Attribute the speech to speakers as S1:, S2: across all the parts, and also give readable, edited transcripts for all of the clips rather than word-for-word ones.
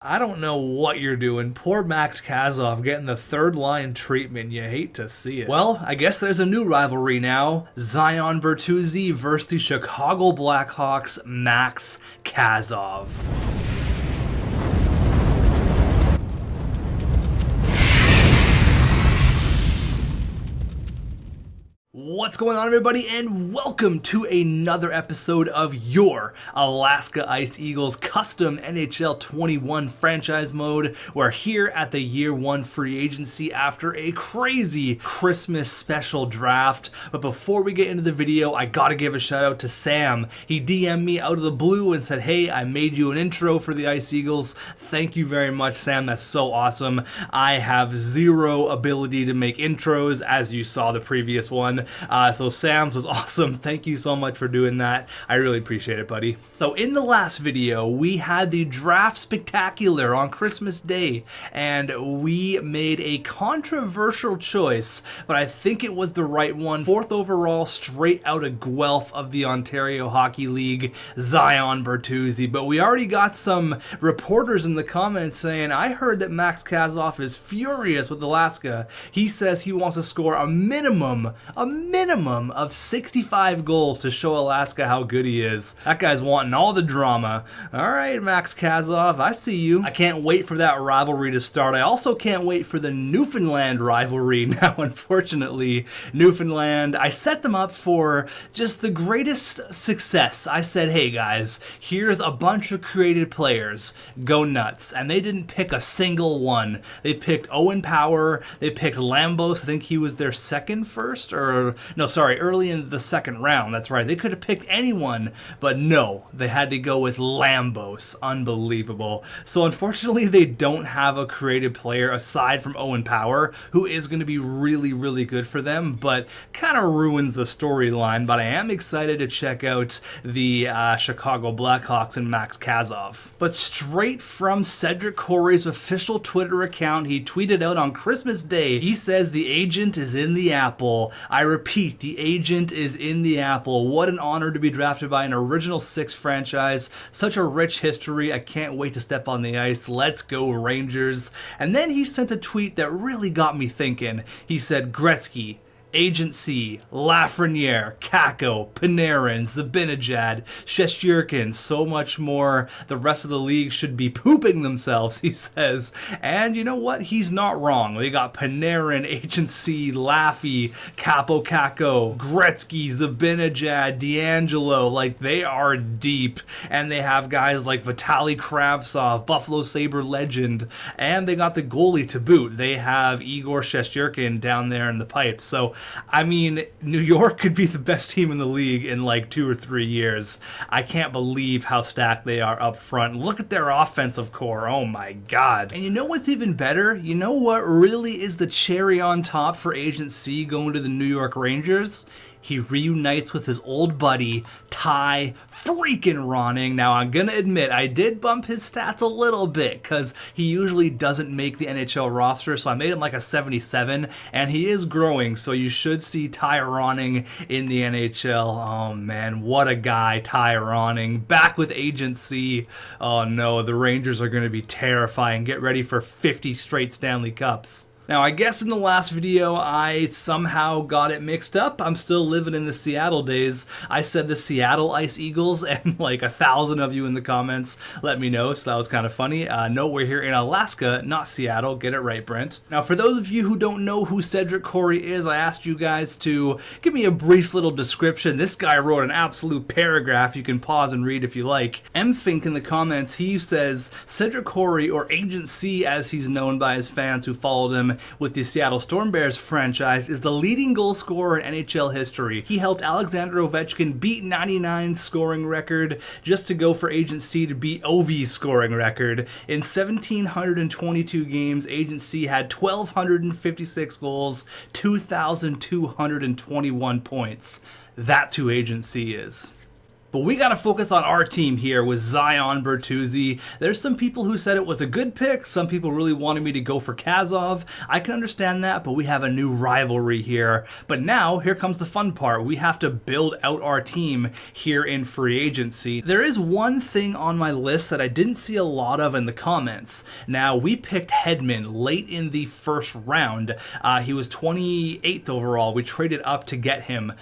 S1: I don't know what you're doing. Poor Max Kazov getting the third line treatment. You hate to see it. Well, I guess there's a new rivalry now. Zion Bertuzzi versus the Chicago Blackhawks' Max Kazov. What's going on, everybody, and welcome to another episode of your Alaska Ice Eagles custom NHL 21 franchise mode. We're here at the year one free agency after a crazy Christmas special draft. But before we get into the video, I gotta give a shout out to Sam. He DM'd me out of the blue and said, hey, I made you an intro for the Ice Eagles. Thank you very much, Sam. That's so awesome. I have zero ability to make intros, as you saw the previous one. So Sam's was awesome. Thank you so much for doing that. I really appreciate it, buddy. So in the last video, we had the draft spectacular on Christmas Day, and we made a controversial choice, but I think it was the right one. 4th overall, straight out of Guelph of the Ontario Hockey League, Zion Bertuzzi. But we already got some reporters in the comments saying, I heard that Max Kazov is furious with Alaska. He says he wants to score a minimum of 65 goals to show Alaska how good he is. That guy's wanting all the drama. All right, Max Kazov, I see you. I can't wait for that rivalry to start. I also can't wait for the Newfoundland rivalry. Now, unfortunately, Newfoundland, I set them up for just the greatest success. I said, hey guys, here's a bunch of creative players. Go nuts. And they didn't pick a single one. They picked Owen Power. They picked Lambos. I think he was their second first, or no, sorry, early in the second round. That's right. They could have picked anyone, but no, they had to go with Lambos. Unbelievable. So unfortunately, they don't have a creative player aside from Owen Power, who is going to be really, really good for them, but kind of ruins the storyline. But I am excited to check out the Chicago Blackhawks and Max Kazov. But straight from Cedric Corey's official Twitter account, he tweeted out on Christmas Day, he says the agent is in the apple. I repeat, the agent is in the apple. What an honor to be drafted by an Original Six franchise. Such a rich history. I can't wait to step on the ice. Let's go Rangers. And then he sent a tweet that really got me thinking. He said, Gretzky, Agent C, Lafreniere, Kako, Panarin, Zibanejad, Shesterkin, so much more. The rest of the league should be pooping themselves, he says. And you know what? He's not wrong. They got Panarin, Agent C, Laffy, Capo Kako, Gretzky, Zibanejad, D'Angelo. Like, they are deep. And they have guys like Vitaly Kravtsov, Buffalo Sabre legend. And they got the goalie to boot. They have Igor Shesterkin down there in the pipes. So I mean, New York could be the best team in the league in like 2 or 3 years. I can't believe how stacked they are up front. Look at their offensive core. Oh my God. And you know what's even better? You know what really is the cherry on top for Agent C going to the New York Rangers? He reunites with his old buddy, Ty freaking Ronning. Now, I'm going to admit, I did bump his stats a little bit because he usually doesn't make the NHL roster, so I made him like a 77, and he is growing, so you should see Ty Ronning in the NHL. Oh, man, what a guy, Ty Ronning. Back with Agent C. Oh, no, the Rangers are going to be terrifying. Get ready for 50 straight Stanley Cups. Now, I guess in the last video, I somehow got it mixed up. I'm still living in the Seattle days. I said the Seattle Ice Eagles, and like 1,000 of you in the comments let me know, so that was kind of funny. No, we're here in Alaska, not Seattle. Get it right, Brent. Now, for those of you who don't know who Cedric Corey is, I asked you guys to give me a brief little description. This guy wrote an absolute paragraph. You can pause and read if you like. Mfink in the comments, he says, Cedric Corey, or Agent C as he's known by his fans who followed him with the Seattle Storm Bears franchise, is the leading goal scorer in NHL history. He helped Alexander Ovechkin beat 99's scoring record just to go for Agent C to beat Ovi's scoring record. In 1,722 games, Agent C had 1,256 goals, 2,221 points. That's who Agent C is. But we got to focus on our team here with Zion Bertuzzi. There's some people who said it was a good pick. Some people really wanted me to go for Kazov. I can understand that, but we have a new rivalry here. But now, here comes the fun part. We have to build out our team here in free agency. There is one thing on my list that I didn't see a lot of in the comments. Now, we picked Hedman late in the first round. He was 28th overall. We traded up to get him.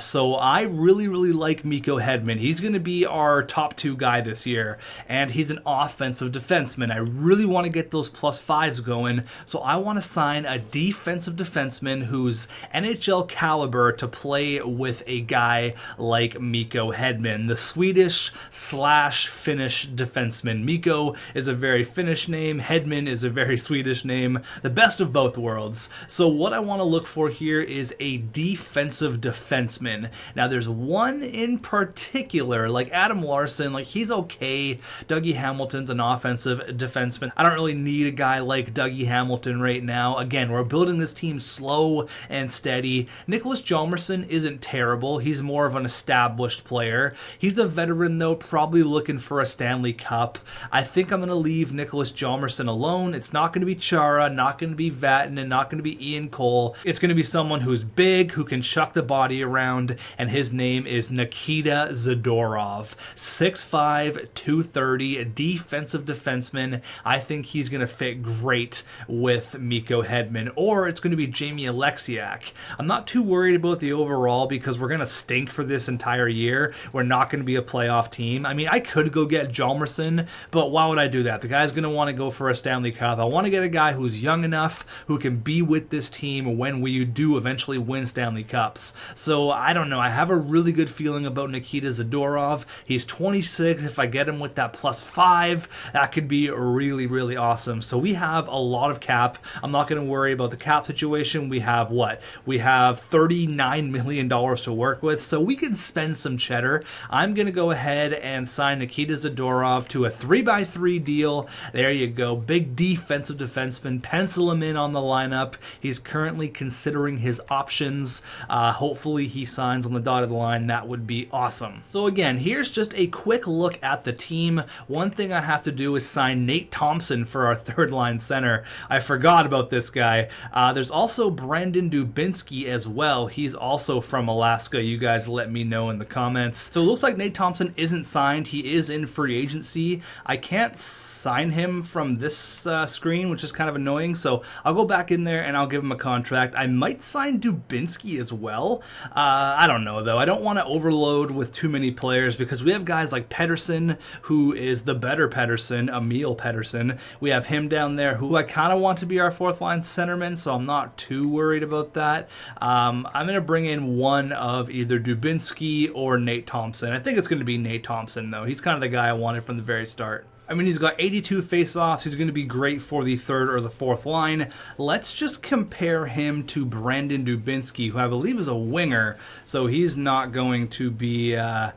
S1: So I really like Mikko Hedman. He's going to be our top 2 guy this year, and he's an offensive defenseman. I really want to get those +5s going, so I want to sign a defensive defenseman who's NHL caliber to play with a guy like Mikko Hedman, the Swedish/Finnish defenseman. Mikko is a very Finnish name, Hedman is a very Swedish name, the best of both worlds. So what I want to look for here is a defensive defenseman. Now there's one in particular, like Adam Larsson, like he's okay. Dougie Hamilton's an offensive defenseman. I don't really need a guy like Dougie Hamilton right now. Again, we're building this team slow and steady. Nicholas Hjalmarsson isn't terrible. He's more of an established player. He's a veteran though, probably looking for a Stanley Cup. I think I'm going to leave Nicholas Hjalmarsson alone. It's not going to be Chara, not going to be Vatten, and not going to be Ian Cole. It's going to be someone who's big, who can chuck the body around, and his name is Nikita Zadorov. 6'5", 230, a defensive defenseman. I think he's going to fit great with Mikko Hedman, or it's going to be Jamie Alexiak. I'm not too worried about the overall because we're going to stink for this entire year. We're not going to be a playoff team. I mean, I could go get Hjalmarsson, but why would I do that? The guy's going to want to go for a Stanley Cup. I want to get a guy who's young enough, who can be with this team when we do eventually win Stanley Cups. So I don't know. I have a really good feeling about Nikita Zadorov. He's 26. If I get him with that +5, that could be really awesome. So we have a lot of cap. I'm not going to worry about the cap situation. We have what? We have $39 million to work with, so we can spend some cheddar. I'm going to go ahead and sign Nikita Zadorov to a 3x3 deal. There you go. Big defensive defenseman. Pencil him in on the lineup. He's currently considering his options. Hopefully he signs on the dotted line. That would be awesome. So again, here's just a quick look at the team. One thing I have to do is sign Nate Thompson for our third line center. I forgot about this guy. There's also Brandon Dubinsky as well. He's also from Alaska. You guys let me know in the comments. So it looks like Nate Thompson isn't signed. He is in free agency. I can't sign him from this screen, which is kind of annoying. So I'll go back in there and I'll give him a contract. I might sign Dubinsky as well. I don't know though. I don't want to overload with too many players because we have guys like Pettersson, who is the better Pettersson, Emil Pettersson. We have him down there who I kind of want to be our fourth line centerman, so I'm not too worried about that. I'm going to bring in one of either Dubinsky or Nate Thompson. I think it's going to be Nate Thompson though. He's kind of the guy I wanted from the very start. I mean, he's got 82 face-offs. He's going to be great for the third or the fourth line. Let's just compare him to Brandon Dubinsky, who I believe is a winger. So he's not going to be a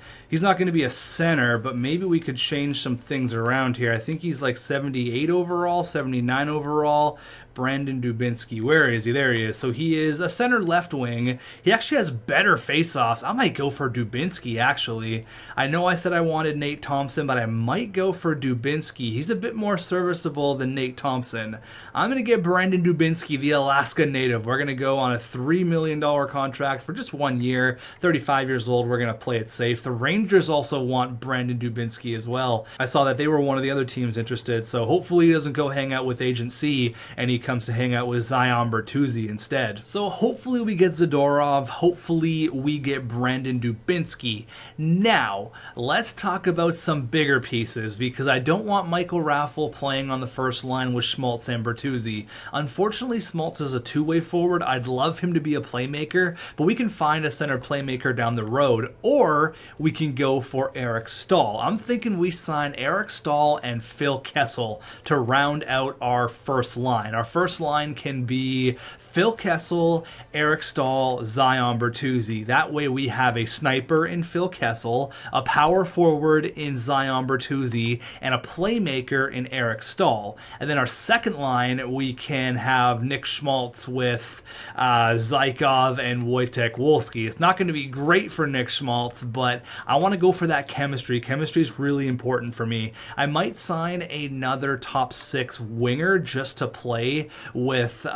S1: center, but maybe we could change some things around here. I think he's like 78 overall, 79 overall. Brandon Dubinsky, where is he? There he is. So he is a center left wing. He actually has better face-offs. I might go for Dubinsky, actually. I know I said I wanted Nate Thompson, but I might go for Dubinsky. He's a bit more serviceable than Nate Thompson. I'm going to get Brandon Dubinsky, the Alaska native. We're going to go on a $3 million contract for just 1 year. 35 years old. We're going to play it safe. The Rangers also want Brandon Dubinsky as well. I saw that they were one of the other teams interested, so hopefully he doesn't go hang out with Agent C and he comes to hang out with Zion Bertuzzi instead. So hopefully we get Zadorov. Hopefully we get Brandon Dubinsky. Now, let's talk about some bigger pieces because I don't want Michael Raffl playing on the first line with Schmaltz and Bertuzzi. Unfortunately, Schmaltz is a two-way forward. I'd love him to be a playmaker, but we can find a center playmaker down the road, or we can go for Eric Stahl. I'm thinking we sign Eric Stahl and Phil Kessel to round out our first line. Our first line can be Phil Kessel, Eric Stahl, Zion Bertuzzi. That way we have a sniper in Phil Kessel, a power forward in Zion Bertuzzi, and a playmaker in Eric Stahl. And then our second line, we can have Nick Schmaltz with Zykov and Wojtek Wolski. It's not going to be great for Nick Schmaltz, but I want to go for that chemistry. Chemistry is really important for me. I might sign another top 6 winger just to play with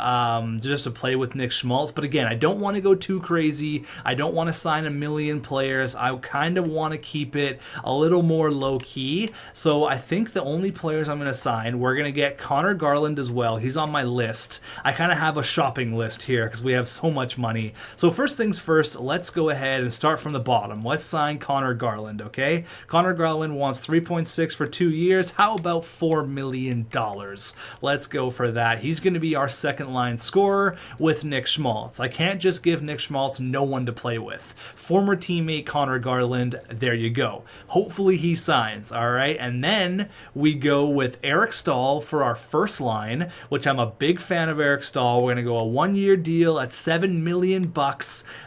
S1: Nick Schmaltz. But again, I don't want to go too crazy. I don't want to sign a million players. I kind of want to keep it a little more low key. So I think the only players I'm going to sign, we're going to get Connor Garland as well. He's on my list. I kind of have a shopping list here because we have so much money. So first things first, let's go ahead and start from the bottom. Let's sign Connor Garland, okay? Connor Garland wants 3.6 for 2 years. How about $4 million? Let's go for that. He's going to be our second line scorer with Nick Schmaltz. I can't just give Nick Schmaltz no one to play with. Former teammate Connor Garland, there you go. Hopefully he signs, all right? And then we go with Eric Stahl for our first line, which I'm a big fan of Eric Stahl. We're going to go a 1-year deal at $7 million.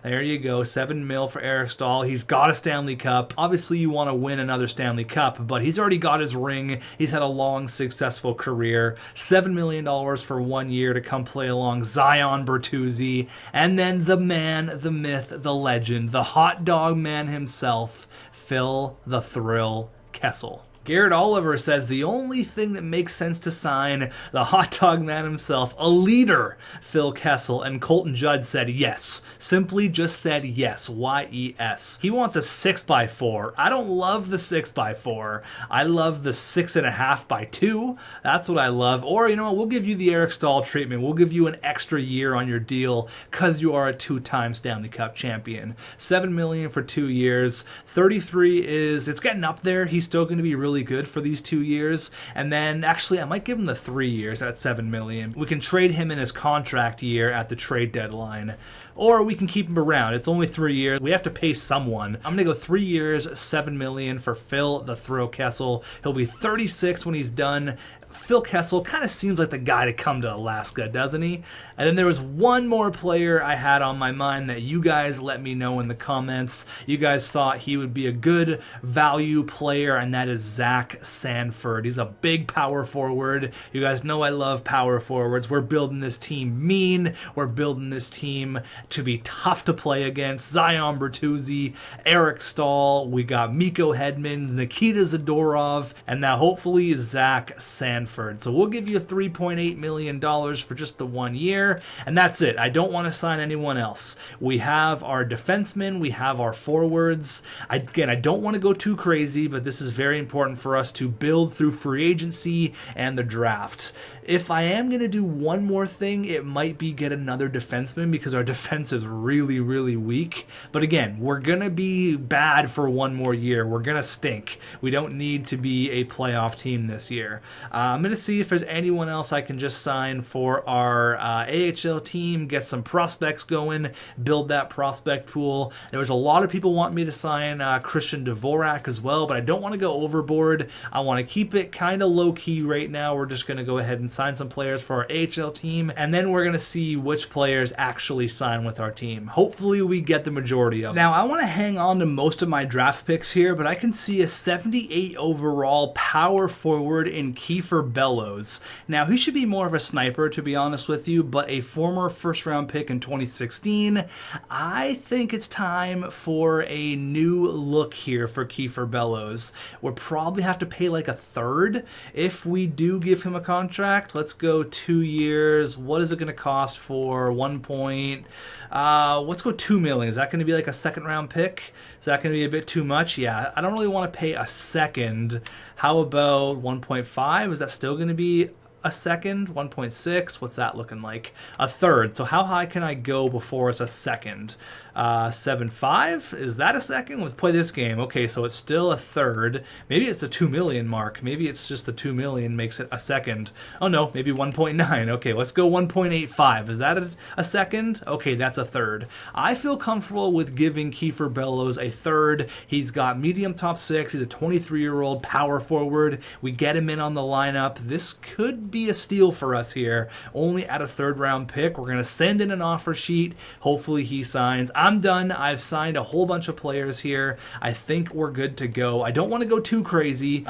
S1: There you go, $7 million for Eric Stahl. He's got a Stanley Cup. Obviously, you want to win another Stanley Cup, but he's already got his ring. He's had a long, successful career. $7 million for 1 year to come play along Zion Bertuzzi. And then the man, the myth, the legend, the hot dog man himself, Phil the Thrill Kessel. Garrett Oliver says the only thing that makes sense to sign the hot dog man himself, a leader, Phil Kessel, and Colton Judd said yes. Simply just said yes, Y-E-S. He wants a 6x4. I don't love the 6x4. I love the 6.5x2. That's what I love. Or, you know what, we'll give you the Eric Stahl treatment. We'll give you an extra year on your deal because you are a 2-time Stanley Cup champion. $7 million for 2 years. 33 it's getting up there. He's still going to be really good for these 2 years. And then actually I might give him the 3 years at $7 million. We can trade him in his contract year at the trade deadline, or we can keep him around. It's only 3 years. We have to pay someone. I'm gonna go 3 years, $7 million for Phil the Thrill Kessel. He'll be 36 when he's done. Phil Kessel kind of seems like the guy to come to Alaska, doesn't he? And then there was one more player I had on my mind that you guys let me know in the comments. You guys thought he would be a good value player, and that is Zach Sanford. He's a big power forward. You guys know I love power forwards. We're building this team mean. We're building this team to be tough to play against. Zion Bertuzzi, Eric Stahl, we got Miko Hedman, Nikita Zadorov, and now hopefully Zach Sanford. So we'll give you $3.8 million for just the 1 year, and that's it. I don't want to sign anyone else. We have our defensemen, we have our forwards. Again, I don't want to go too crazy, but this is very important for us to build through free agency and the draft. If I am going to do one more thing, it might be get another defenseman because our defense is really, really weak. But again, we're going to be bad for 1 more year. We're going to stink. We don't need to be a playoff team this year. I'm going to see if there's anyone else I can just sign for our AHL team, get some prospects going, build that prospect pool. There was a lot of people wanting me to sign Christian Dvorak as well, but I don't want to go overboard. I want to keep it kind of low-key right now. We're just going to go ahead and sign some players for our AHL team, and then we're going to see which players actually sign with our team. Hopefully we get the majority of them. Now, I want to hang on to most of my draft picks here, but I can see a 78 overall power forward in Kiefer Bellows. Now, he should be more of a sniper, to be honest with you, but a former first-round pick in 2016. I think it's time for a new look here for Kiefer Bellows. We'll probably have to pay like a third if we do give him a contract. Let's go 2 years. What is it going to cost for let's go $2 million. Is that going to be like a second-round pick? Is that going to be a bit too much? Yeah, I don't really want to pay a second. How about 1.5? Is that still going to be a second? 1.6? What's that looking like? A third. So how high can I go before it's a second? 7.5? Is that a second? Let's play this game. Okay, so it's still a third. Maybe it's the 2 million mark. Maybe it's just the 2 million makes it a second. Oh no, maybe 1.9. Okay, let's go 1.85. Is that a second? Okay, that's a third. I feel comfortable with giving Kiefer Bellows a third. He's got medium top 6. He's a 23-year-old power forward. We get him in on the lineup. This could be a steal for us here. Only at a 3rd round pick. We're going to send in an offer sheet. Hopefully he signs. I'm done. I've signed a whole bunch of players here. I think we're good to go. I don't want to go too crazy.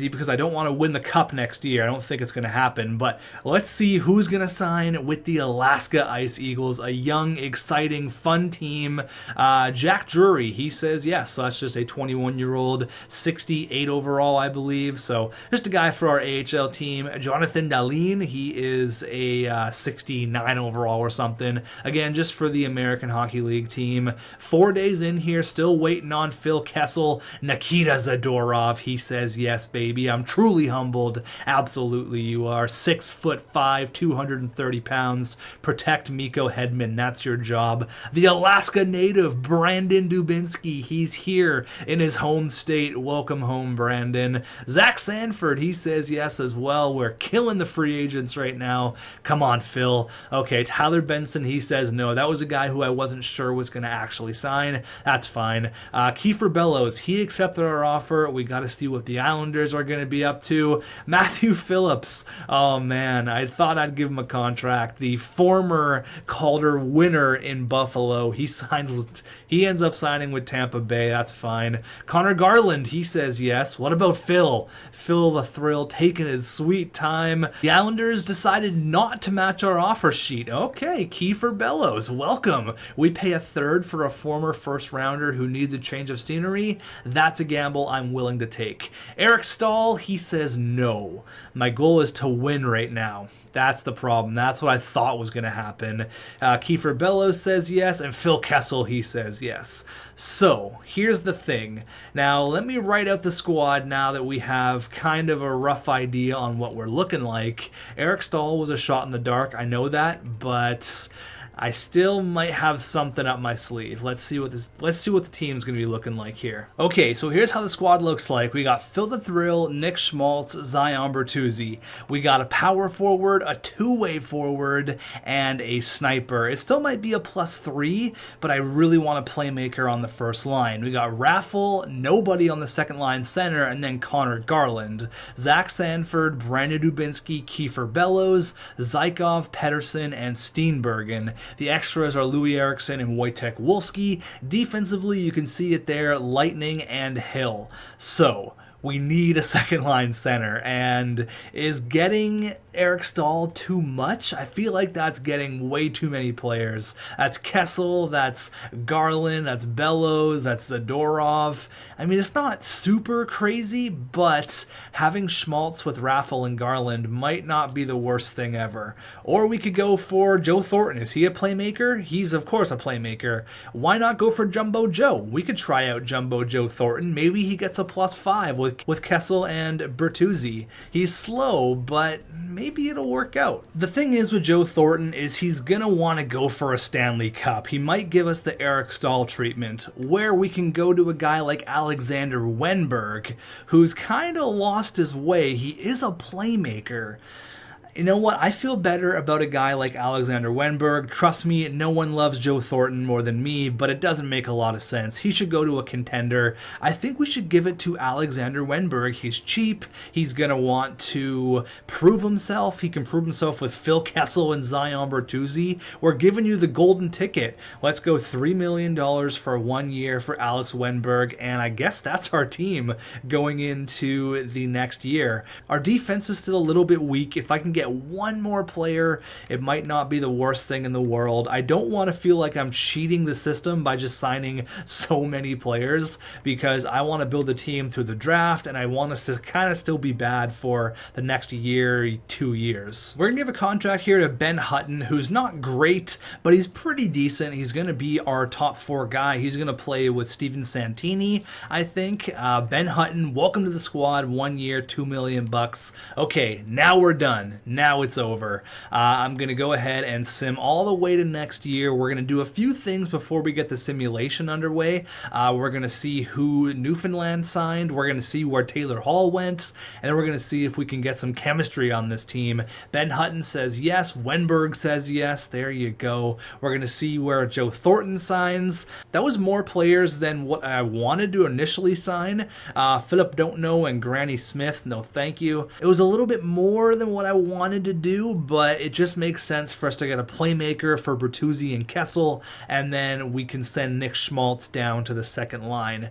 S1: Because I don't want to win the cup next year. I don't think it's going to happen. But let's see who's going to sign with the Alaska Ice Eagles. A young, exciting, fun team. Jack Drury, he says yes. So that's just a 21-year-old, 68 overall, I believe. So just a guy for our AHL team. Jonathan Dahlin, he is a 69 overall or something. Again, just for the American Hockey League team. 4 days in here, still waiting on Phil Kessel. Nikita Zadorov, he says yes, baby. I'm truly humbled. Absolutely you are. 6'5", 230 pounds. Protect Mikko Hedman. That's your job. The Alaska native, Brandon Dubinsky. He's here in his home state. Welcome home, Brandon. Zach Sanford, he says yes as well. We're killing the free agents right now. Come on, Phil. Okay, Tyler Benson, he says no. That was a guy who I wasn't sure was going to actually sign. That's fine. Kiefer Bellows, he accepted our offer. We got to see what the Islanders are going to be up to. Matthew Phillips, oh man, I thought I'd give him a contract. The former Calder winner in Buffalo, he ends up signing with Tampa Bay. That's fine. Connor Garland, he says yes. What about Phil? Phil the Thrill taking his sweet time. The Islanders decided not to match our offer sheet. Okay, Kiefer Bellows, welcome. We pay a 3rd for a former 1st rounder who needs a change of scenery. That's a gamble I'm willing to take. Eric Stahl, he says no. My goal is to win right now. That's the problem. That's what I thought was going to happen. Kiefer Bellows says yes, and Phil Kessel, he says yes. So, here's the thing. Now, let me write out the squad now that we have kind of a rough idea on what we're looking like. Eric Stahl was a shot in the dark, I know that, but I still might have something up my sleeve. Let's see what the team's going to be looking like here. Okay, so here's how the squad looks like. We got Phil the Thrill, Nick Schmaltz, Zion Bertuzzi. We got a power forward, a 2-way forward, and a sniper. It still might be a +3, but I really want a playmaker on the first line. We got Raffle, nobody on the second line center, and then Connor Garland. Zach Sanford, Brandon Dubinsky, Kiefer Bellows, Zykov, Pedersen, and Steenbergen. The extras are Louis Eriksson and Wojtek Wolski. Defensively, you can see it there, Lightning and Hill. So, we need a second line center, and is getting Eric Stahl too much? I feel like that's getting way too many players. That's Kessel, that's Garland, that's Bellows, that's Zadorov. I mean, it's not super crazy, but having Schmaltz with Raffle and Garland might not be the worst thing ever. Or we could go for Joe Thornton. Is he a playmaker? He's, of course, a playmaker. Why not go for Jumbo Joe? We could try out Jumbo Joe Thornton. Maybe he gets a +5 with Kessel and Bertuzzi. He's slow, but maybe it'll work out. The thing is with Joe Thornton is he's gonna want to go for a Stanley Cup. He might give us the Eric Stahl treatment, where we can go to a guy like Alexander Wenberg, who's kind of lost his way. He is a playmaker. You know what? I feel better about a guy like Alexander Wenberg. Trust me, no one loves Joe Thornton more than me, but it doesn't make a lot of sense. He should go to a contender. I think we should give it to Alexander Wenberg. He's cheap. He's going to want to prove himself. He can prove himself with Phil Kessel and Zion Bertuzzi. We're giving you the golden ticket. Let's go $3 million for 1 year for Alex Wenberg, and I guess that's our team going into the next year. Our defense is still a little bit weak. If I can get one more player, it might not be the worst thing in the world. I don't want to feel like I'm cheating the system by just signing so many players, because I want to build a team through the draft, and I want us to kind of still be bad for the next year, 2 years. We're going to give a contract here to Ben Hutton, who's not great, but he's pretty decent. He's going to be our top 4 guy. He's going to play with Steven Santini, I think. Ben Hutton, welcome to the squad. 1 year, $2 million. Okay, now we're done. now it's over. I'm going to go ahead and sim all the way to next year. We're going to do a few things before we get the simulation underway. We're going to see who Newfoundland signed. We're going to see where Taylor Hall went. And then we're going to see if we can get some chemistry on this team. Ben Hutton says yes. Wenberg says yes. There you go. We're going to see where Joe Thornton signs. That was more players than what I wanted to initially sign. Philip Don't Know and Granny Smith, no thank you. It was a little bit more than what I wanted to do, but it just makes sense for us to get a playmaker for Bertuzzi and Kessel, and then we can send Nick Schmaltz down to the second line.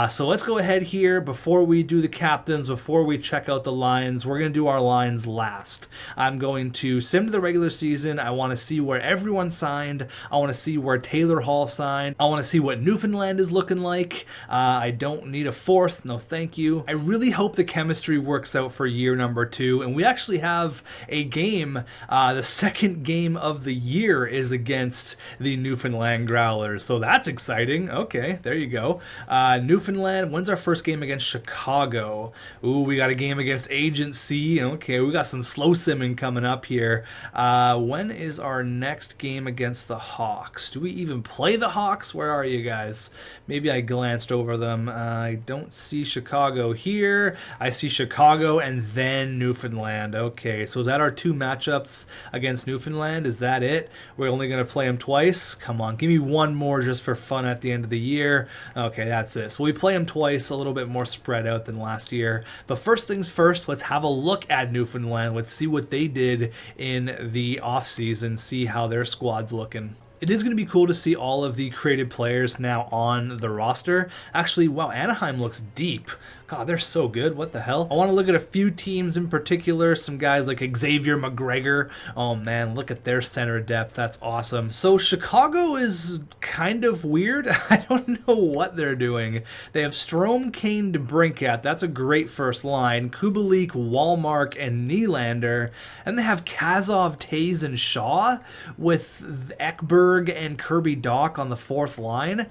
S1: So let's go ahead here before we do the captains, before we check out the lines. We're going to do our lines last. I'm going to sim to the regular season. I want to see where everyone signed. I want to see where Taylor Hall signed. I want to see what Newfoundland is looking like. I don't need a fourth, no thank you. I really hope the chemistry works out for year number 2, and we actually have a game. The second game of the year is against the Newfoundland Growlers, so that's exciting. Okay, there you go. Newfoundland, when's our first game against Chicago? Ooh, we got a game against Agent C. Okay, we got some slow simming coming up here. When is our next game against the Hawks? Do we even play the Hawks? Where are you guys? Maybe I glanced over them. I don't see Chicago here. I see Chicago and then Newfoundland. Okay, so is that our 2 matchups against Newfoundland? Is that it? We're only going to play them twice? Come on, give me one more just for fun at the end of the year. Okay, that's it. So we play them twice, a little bit more spread out than last year. But first things first, let's have a look at Newfoundland. Let's see what they did in the offseason, see how their squad's looking. It is going to be cool to see all of the created players now on the roster. Actually, wow, Anaheim looks deep. God, they're so good. What the hell? I want to look at a few teams in particular. Some guys like Xavier McGregor. Oh man, look at their center depth. That's awesome. So Chicago is kind of weird. I don't know what they're doing. They have Strome, Kane, DeBrincat. That's a great first line. Kubalik, Wallmark, and Nylander. And they have Kazov, Taze, and Shaw with Ekberg and Kirby Doc on the fourth line.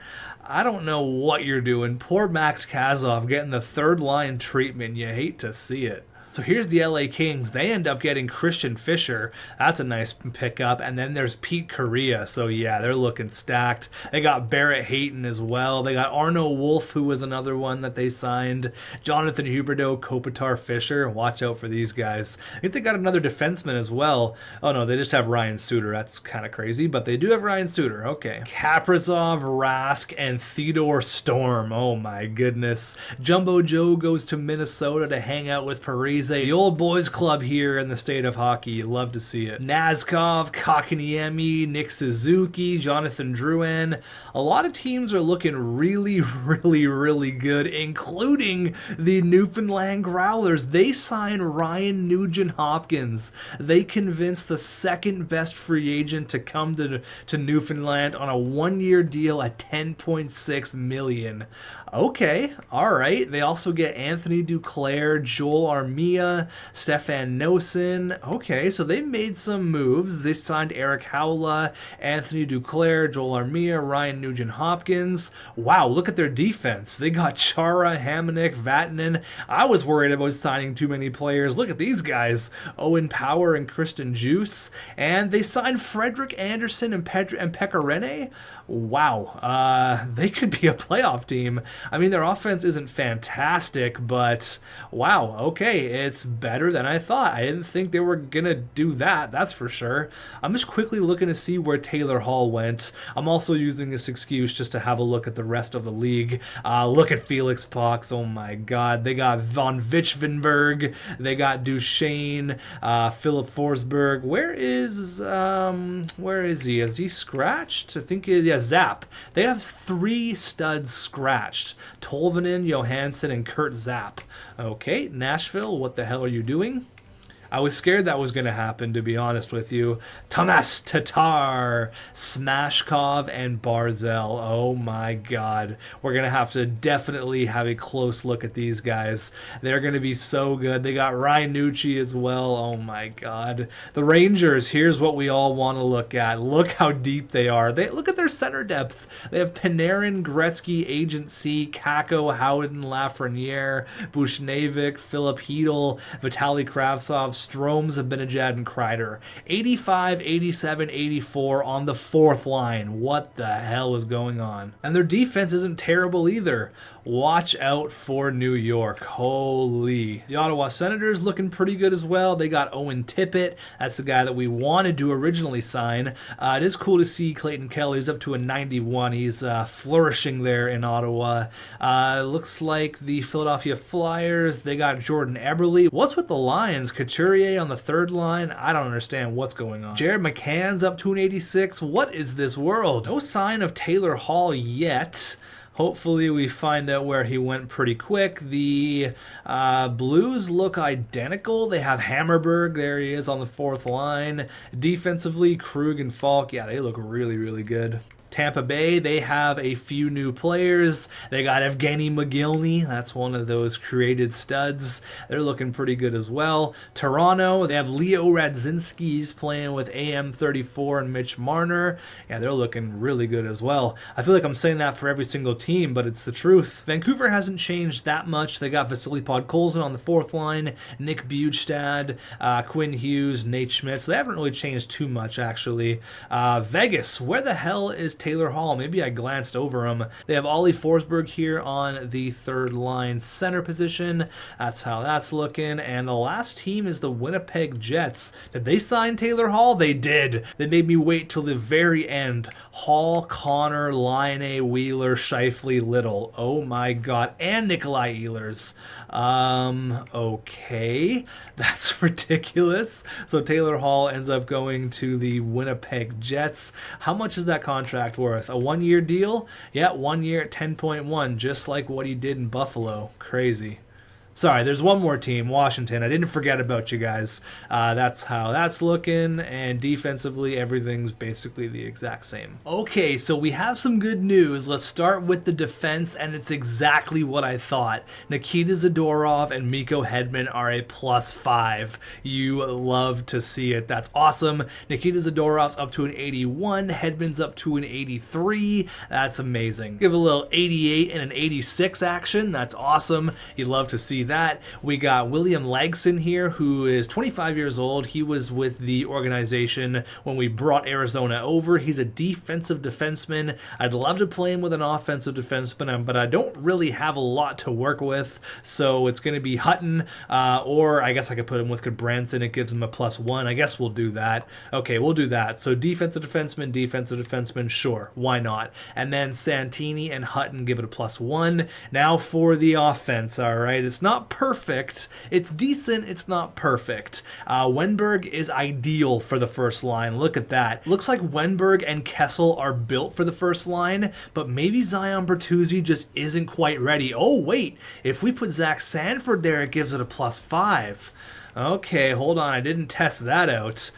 S1: I don't know what you're doing. Poor Max Kazov getting the third line treatment. You hate to see it. So here's the LA Kings. They end up getting Christian Fischer. That's a nice pickup. And then there's Pete Correa. So yeah, they're looking stacked. They got Barrett Hayton as well. They got Arno Wolf, who was another one that they signed. Jonathan Huberdeau, Kopitar, Fisher. Watch out for these guys. I think they got another defenseman as well. Oh no, they just have Ryan Suter. That's kind of crazy, but they do have Ryan Suter. Okay. Kaprizov, Rask, and Theodore Storm. Oh my goodness. Jumbo Joe goes to Minnesota to hang out with Parise. The old boys club here in the state of hockey. You love to see it. Nazkov, Kakaniemi, Nick Suzuki, Jonathan Drouin. A lot of teams are looking really, really good, including the Newfoundland Growlers. They signed Ryan Nugent-Hopkins. They convinced the second best free agent to come to Newfoundland on a 1-year deal at $10.6 million. Okay, all right. They also get Anthony Duclair, Joel Armia, Stefan Nosen. Okay, so they made some moves. They signed Eric Howla, Anthony Duclair, Joel Armia, Ryan Nugent-Hopkins. Wow, look at their defense. They got Chara, Hamonic, Vatanen. I was worried about signing too many players. Look at these guys. Owen Power and Kristen Juice. And they signed Frederick Anderson and Pekka Rinne. Wow, they could be a playoff team. I mean, their offense isn't fantastic, but wow, okay, it's better than I thought. I didn't think they were going to do that, that's for sure. I'm just quickly looking to see where Taylor Hall went. I'm also using this excuse just to have a look at the rest of the league. Look at Felix Pox, oh my god. They got Von Vichvenberg, they got Duchesne, Philip Forsberg. Where is he? Is he scratched? I think, yeah, Zap. They have 3 studs scratched. Tolvanen, Johansson, and Kurt Zapp. Okay, Nashville, what the hell are you doing? I was scared that was going to happen, to be honest with you. Tomas Tatar, Smashkov, and Barzell. Oh my god. We're going to have to definitely have a close look at these guys. They're going to be so good. They got Ryan Nucci as well. Oh my god. The Rangers, here's what we all want to look at. Look how deep they are. Look at their center depth. They have Panarin, Gretzky, Agent C, Kako, Howden, Lafreniere, Bushnevik, Philip Hedel, Vitaly Kravtsov, Stromes, Abinajad, and Kreider. 85, 87, 84 on the fourth line. What the hell is going on? And their defense isn't terrible either. Watch out for New York. Holy. The Ottawa Senators looking pretty good as well. They got Owen Tippett. That's the guy that we wanted to originally sign. It is cool to see Clayton Kelly's up to a 91. He's flourishing there in Ottawa. Looks like the Philadelphia Flyers, they got Jordan Eberle. What's with the Lions? Couturier on the third line? I don't understand what's going on. Jared McCann's up to an 86. What is this world? No sign of Taylor Hall yet. Hopefully we find out where he went pretty quick. The Blues look identical. They have Hammerberg. There he is on the fourth line. Defensively, Krug and Falk. Yeah, they look really, really good. Tampa Bay, they have a few new players. They got Evgeny Mogilny. That's one of those created studs. They're looking pretty good as well. Toronto, they have Leo Radzinski. He's playing with AM34 and Mitch Marner. Yeah, they're looking really good as well. I feel like I'm saying that for every single team, but it's the truth. Vancouver hasn't changed that much. They got Vasily Podkolzin on the fourth line, Nick Bjugstad, Quinn Hughes, Nate Schmidt. So they haven't really changed too much, actually. Vegas, where the hell is Taylor Hall? Maybe I glanced over him. They have Ollie Forsberg here on the third line center position. That's how that's looking. And the last team is the Winnipeg Jets. Did they sign Taylor Hall? They did. They made me wait till the very end. Hall, Connor, Laine, Wheeler, Scheifele, Little. Oh my god. And Nikolai Ehlers. Okay. That's ridiculous. So Taylor Hall ends up going to the Winnipeg Jets. How much is that contract worth? A 1-year deal? Yeah, 1 year at 10.1, just like what he did in Buffalo. Crazy. Sorry, there's one more team, Washington. I didn't forget about you guys. That's how that's looking, and defensively, everything's basically the exact same. Okay, so we have some good news. Let's start with the defense, and it's exactly what I thought. Nikita Zadorov and Mikko Hedman are a +5. You love to see it. That's awesome. Nikita Zadorov's up to an 81. Hedman's up to an 83. That's amazing. Give a little 88 and an 86 action. That's awesome. You love to see that. We got William Langston here, who is 25 years old. He was with the organization when we brought Arizona over. He's a defensive defenseman. I'd love to play him with an offensive defenseman, but I don't really have a lot to work with, so it's going to be Hutton, or I guess I could put him with Branson. It gives him a +1. I guess we'll do that. Okay, we'll do that. So defensive defenseman, sure, why not? And then Santini and Hutton give it a +1. Now for the offense, all right? It's not perfect. It's decent. It's not perfect. Wenberg is ideal for the first line. Look at that. Looks like Wenberg and Kessel are built for the first line, but maybe Zion Bertuzzi just isn't quite ready. Oh, wait. If we put Zach Sanford there, it gives it a +5. Okay, hold on. I didn't test that out.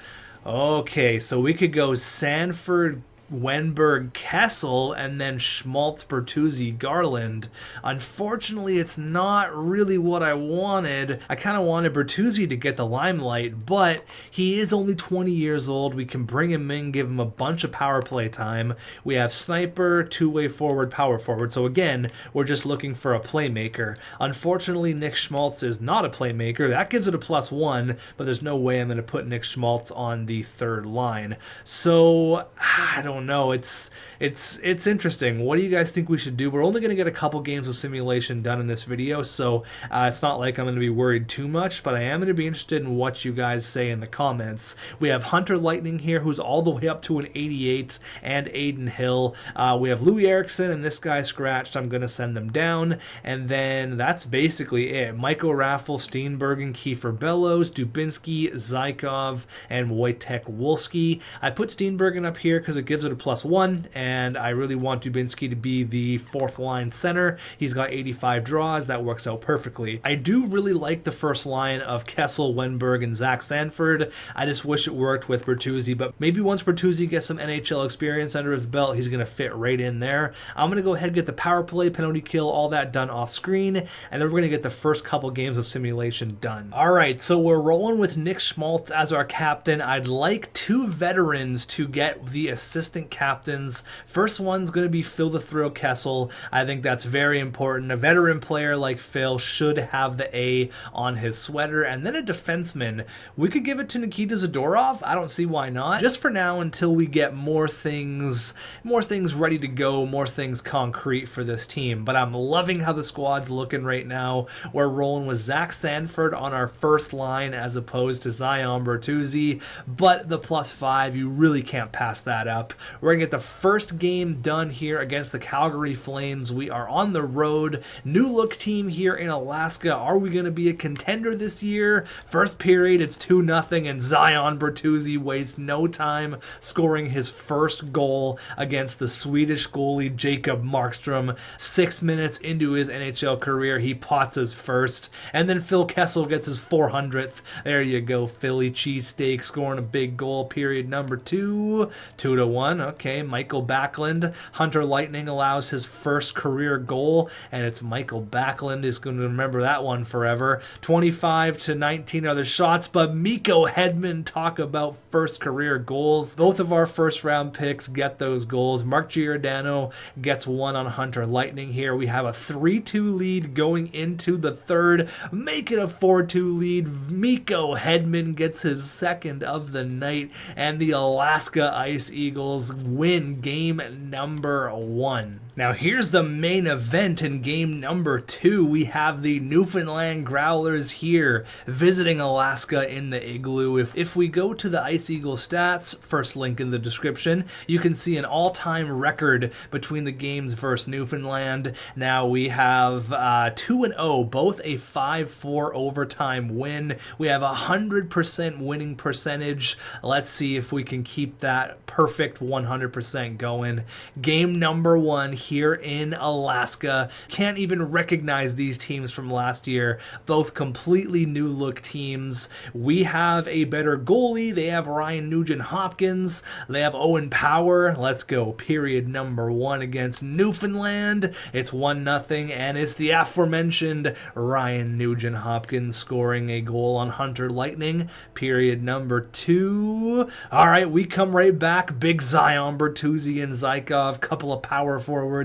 S1: Okay, so we could go Sanford, Wenberg, Kessel, and then Schmaltz, Bertuzzi, Garland. Unfortunately, it's not really what I wanted. I kind of wanted Bertuzzi to get the limelight, but he is only 20 years old. We can bring him in, give him a bunch of power play time. We have sniper, two-way forward, power forward. So again, we're just looking for a playmaker. Unfortunately, Nick Schmaltz is not a playmaker. That gives it a +1, but there's no way I'm going to put Nick Schmaltz on the third line. So, I don't know. It's interesting. What do you guys think we should do? We're only going to get a couple games of simulation done in this video, so it's not like I'm going to be worried too much, but I am going to be interested in what you guys say in the comments. We have Hunter Lightning here, who's all the way up to an 88, and Aiden Hill. We have Louis Erickson, and this guy scratched. I'm going to send them down, and then that's basically it. Michael Raffel, Steenbergen, Kiefer Bellows, Dubinsky, Zykov, and Wojtek Wolski. I put Steenbergen up here because it gives it a +1, and I really want Dubinsky to be the fourth line center. He's got 85 draws. That works out perfectly. I do really like the first line of Kessel, Wenberg, and Zach Sanford. I just wish it worked with Bertuzzi, but maybe once Bertuzzi gets some NHL experience under his belt, he's going to fit right in there. I'm going to go ahead and get the power play, penalty kill, all that done off screen, and then we're going to get the first couple games of simulation done. All right, so we're rolling with Nick Schmaltz as our captain. I'd like two veterans to get the assistant assistant captains. First one's going to be Phil the Thrill Kessel. I think that's very important. A veteran player like Phil should have the A on his sweater. And then a defenseman. We could give it to Nikita Zadorov. I don't see why not. Just for now, until we get more things ready to go, more things concrete for this team. But I'm loving how the squad's looking right now. We're rolling with Zach Sanford on our first line as opposed to Zion Bertuzzi, but the +5, you really can't pass that up. We're going to get the first game done here against the Calgary Flames. We are on the road. New look team here in Alaska. Are we going to be a contender this year? First period, it's 2-0, and Zion Bertuzzi wastes no time scoring his first goal against the Swedish goalie Jacob Markstrom. 6 minutes into his NHL career, he pots his first, and then Phil Kessel gets his 400th. There you go, Philly cheesesteak scoring a big goal. Period number 2, 2-1. Okay, Michael Backlund. Hunter Lightning allows his first career goal, and it's Michael Backlund is going to remember that one forever. 25-19 are the shots, but Mikko Hedman, talk about first career goals. Both of our first round picks get those goals. Mark Giordano gets one on Hunter Lightning here. We have a 3-2 lead going into the third. Make it a 4-2 lead. Mikko Hedman gets his second of the night, and the Alaska Ice Eagles win game number 1. Now here's the main event in game number 2. We have the Newfoundland Growlers here visiting Alaska in the Igloo. If we go to the Ice Eagles stats, first link in the description, you can see an all-time record between the games versus Newfoundland. Now we have 2-0, both a 5-4 overtime win. We have 100% winning percentage. Let's see if we can keep that perfect 100% going. Game number 1 here in Alaska. Can't even recognize these teams from last year. Both completely new look teams. We have a better goalie. They have Ryan Nugent-Hopkins. They have Owen Power. Let's go. Period number 1 against Newfoundland. It's 1-0, and it's the aforementioned Ryan Nugent-Hopkins scoring a goal on Hunter Lightning. Period number 2. All right, we come right back. Big Zion Bertuzzi and Zykov. Couple of power forwards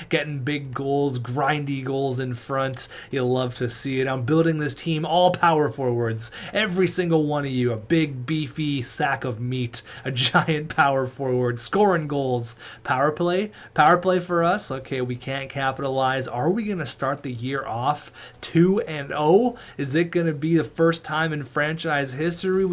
S1: getting big goals, grindy goals in front. You'll love to see it. I'm building this team all power forwards. Every single one of you, a big beefy sack of meat, a giant power forward, scoring goals. Power play for us. Okay, we can't capitalize. Are we going to start the year off 2-0? Is it going to be the first time in franchise history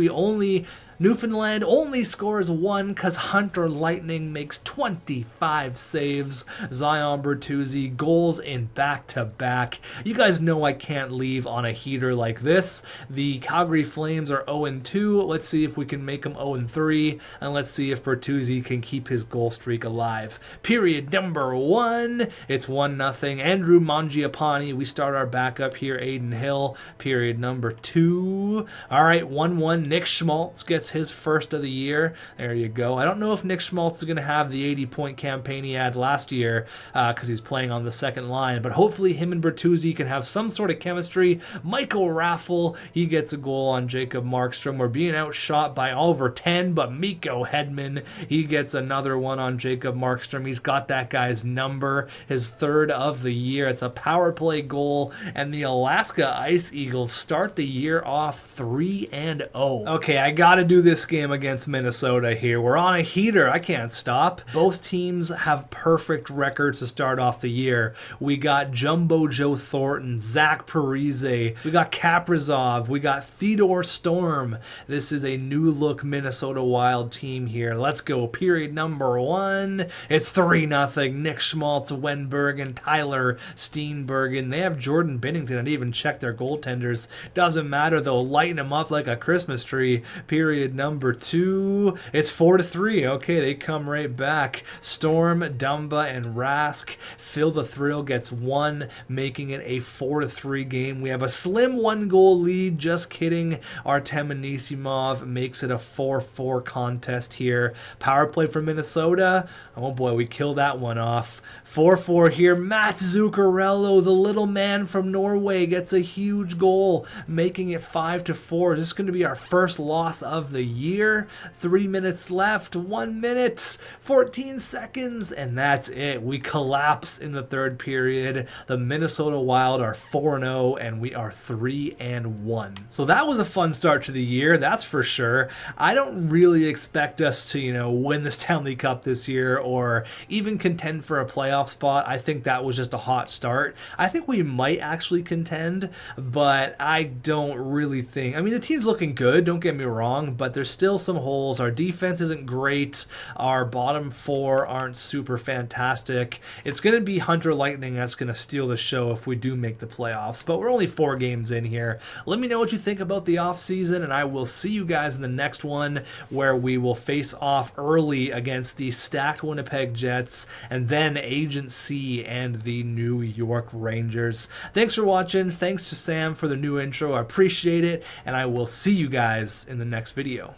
S1: Newfoundland only scores 1 because Hunter Lightning makes 25 saves. Zion Bertuzzi goals in back-to-back. You guys know I can't leave on a heater like this. The Calgary Flames are 0-2. Let's see if we can make them 0-3. And let's see if Bertuzzi can keep his goal streak alive. Period number 1. It's 1-0. Andrew Mangiapane. We start our backup here. Aiden Hill. Period number 2. All right, 1-1. Nick Schmaltz gets his first of the year. There you go. I don't know if Nick Schmaltz is going to have the 80-point campaign he had last year because he's playing on the second line, but hopefully him and Bertuzzi can have some sort of chemistry. Michael Raffle, he gets a goal on Jacob Markstrom. We're being outshot by Oliver 10, but Mikko Hedman, he gets another one on Jacob Markstrom. He's got that guy's number, his third of the year. It's a power play goal, and the Alaska Ice Eagles start the year off 3-0. Okay, I gotta do this game against Minnesota here. We're on a heater. I can't stop. Both teams have perfect records to start off the year. We got Jumbo Joe Thornton, Zach Parise, we got Kaprizov, we got Theodore Storm. This is a new look Minnesota Wild team here. Let's go. Period number 1. It's 3-0. Nick Schmaltz, Wenberg, and Tyler Steenbergen. They have Jordan Binnington. I didn't even check their goaltenders. Doesn't matter though. Lighten them up like a Christmas tree. Period number 2. It's 4-3. Okay, they come right back. Storm, Dumba, and Rask. Phil the Thrill gets 1, making it a 4-3 game. We have a slim 1-goal lead. Just kidding. Artem Anisimov makes it a 4-4 contest here. Power play for Minnesota. Oh boy, we kill that one off. 4-4 here. Matt Zuccarello, the little man from Norway, gets a huge goal, making it 5-4. This is going to be our first loss of the year. 3 minutes left, 1 minute, 14 seconds, and that's it. We collapse in the third period. The Minnesota Wild are 4-0, and we are 3-1. So that was a fun start to the year, that's for sure. I don't really expect us to, win the Stanley Cup this year or even contend for a playoff spot. I think that was just a hot start. I think we might actually contend, but I don't really think. I mean, the team's looking good, don't get me wrong, but there's still some holes. Our defense isn't great. Our bottom four aren't super fantastic. It's going to be Hunter Lightning that's going to steal the show if we do make the playoffs, but we're only 4 games in here. Let me know what you think about the offseason, and I will see you guys in the next one where we will face off early against the stacked Winnipeg Jets and then Agent C and the New York Rangers. Thanks for watching. Thanks to Sam for the new intro. I appreciate it, and I will see you guys in the next video.